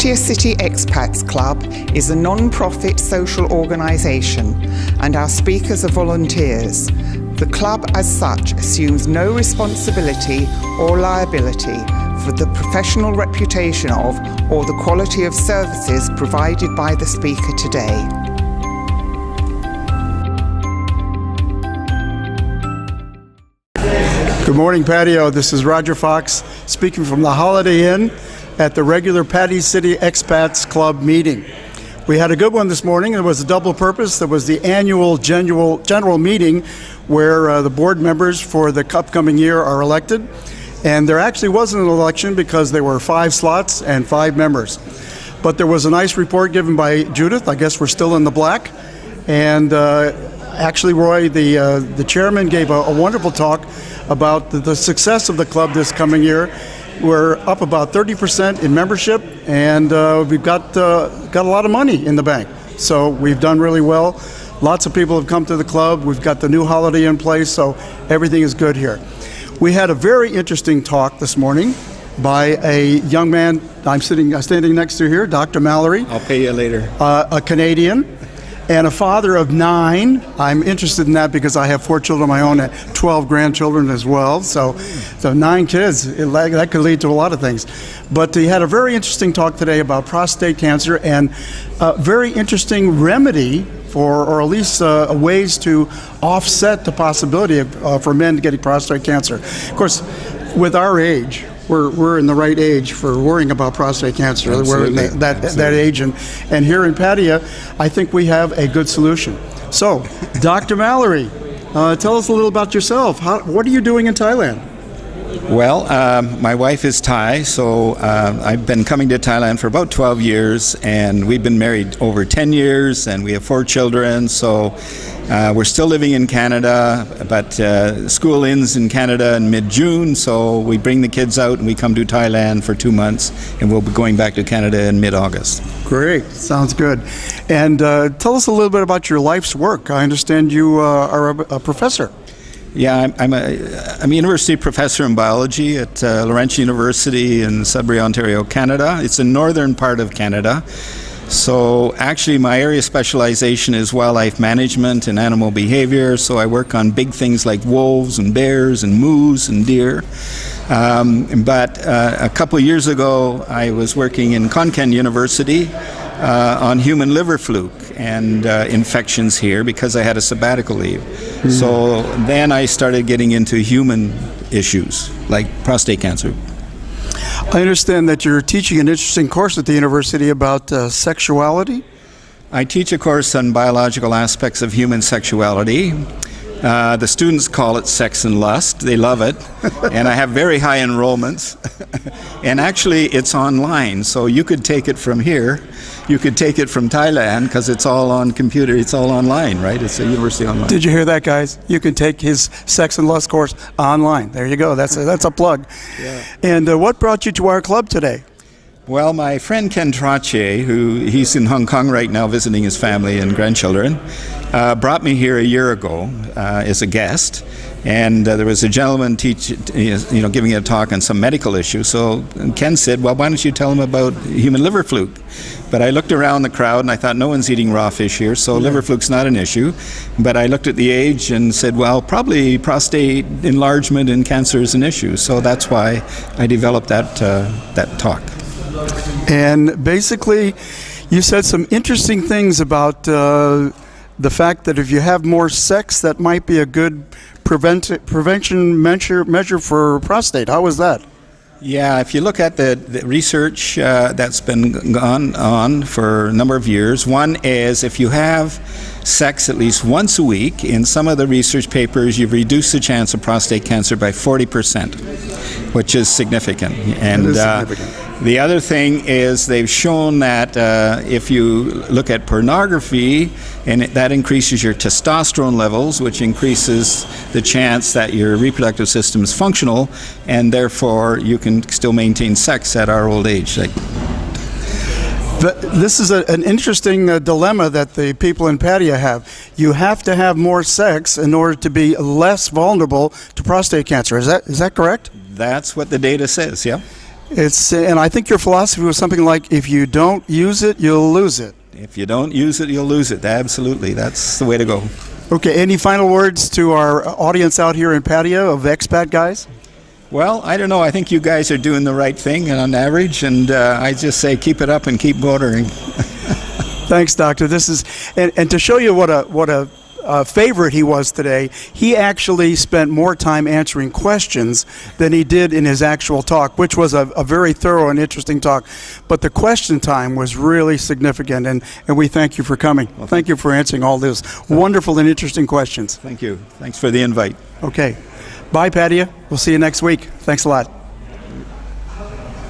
Patio City Expats Club is a non-profit social organisation and our speakers are volunteers. The club as such assumes no responsibility or liability for the professional reputation of or the quality of services provided by the speaker today. Good morning, Patio. This is Roger Fox speaking from the Holiday Inn at the regular Patio City Expats Club meeting. We had a good one this morning. It was a double purpose. There was the annual general meeting where the board members for the upcoming year are elected. And there actually wasn't an election because there were 5 slots and 5 members. But there was a nice report given by Judith. I guess we're still in the black. And actually, Roy, the chairman, gave a wonderful talk about the success of the club this coming year. We're up about 30% in membership, and we've got a lot of money in the bank. So we've done really well. Lots of people have come to the club. We've got the new holiday in place, so everything is good here. We had a very interesting talk this morning by a young man I'm standing next to here, Dr. Mallory. I'll pay you later. A Canadian and a father of 9. I'm interested in that because I have 4 children of my own and 12 grandchildren as well. So 9 kids, that could lead to a lot of things. But he had a very interesting talk today about prostate cancer and a very interesting remedy for, or at least ways to offset the possibility of, for men getting prostate cancer. Of course, with our age, we're in the right age for worrying about prostate cancer. Absolutely. We're in that age, and here in Pattaya, I think we have a good solution. So, Dr. Mallory, tell us a little about yourself. What are you doing in Thailand? Well, my wife is Thai, so I've been coming to Thailand for about 12 years, and we've been married over 10 years, and we have 4 children, so we're still living in Canada, but school ends in Canada in mid-June, so we bring the kids out and we come to Thailand for 2 months, and we'll be going back to Canada in mid-August. Great, sounds good. And tell us a little bit about your life's work. I understand you are a professor. Yeah, I'm a university professor in biology at Laurentian University in Sudbury, Ontario, Canada. It's a northern part of Canada. So actually my area of specialization is wildlife management and animal behavior. So I work on big things like wolves and bears and moose and deer. But a couple of years ago, I was working in Konkan University on human liver fluke and infections here because I had a sabbatical leave. Mm-hmm. So then I started getting into human issues like prostate cancer. I understand that you're teaching an interesting course at the university about sexuality. I teach a course on biological aspects of human sexuality. The students call it sex and lust. They love it. And I have very high enrollments. And actually, it's online. So you could take it from here. You could take it from Thailand because it's all on computer. It's all online, right? It's a university online. Did you hear that, guys? You can take his sex and lust course online. There you go. That's a plug. Yeah. And what brought you to our club today? Well, my friend Ken Trache, he's in Hong Kong right now visiting his family and grandchildren, brought me here a year ago as a guest, and there was a gentleman giving a talk on some medical issue. So Ken said, well, why don't you tell him about human liver fluke? But I looked around the crowd and I thought no one's eating raw fish here, so liver fluke's not an issue. But I looked at the age and said, well, probably prostate enlargement and cancer is an issue. So that's why I developed that talk. And basically, you said some interesting things about the fact that if you have more sex, that might be a good prevention measure for prostate. How was that? Yeah, if you look at the research that's been gone on for a number of years, one is if you have sex at least once a week, in some of the research papers, you've reduced the chance of prostate cancer by 40%, which is significant. And the other thing is they've shown that if you look at pornography, and that increases your testosterone levels, which increases the chance that your reproductive system is functional, and therefore you can still maintain sex at our old age. This is an interesting dilemma that the people in Pattaya have. You have to have more sex in order to be less vulnerable to prostate cancer. Is that correct? That's what the data says, yeah. And I think your philosophy was something like, if you don't use it, you'll lose it. If you don't use it, you'll lose it. Absolutely. That's the way to go. Okay, any final words to our audience out here in Patio of expat guys? Well, I don't know. I think you guys are doing the right thing on average, and I just say keep it up and keep motoring. Thanks, Doctor. This is and to show you what a favorite he was today, he actually spent more time answering questions than he did in his actual talk, which was a very thorough and interesting talk. But the question time was really significant, and we thank you for coming. Well, thank you for answering all those wonderful and interesting questions. Thank you. Thanks for the invite. Okay. Bye, Patio. We'll see you next week. Thanks a lot.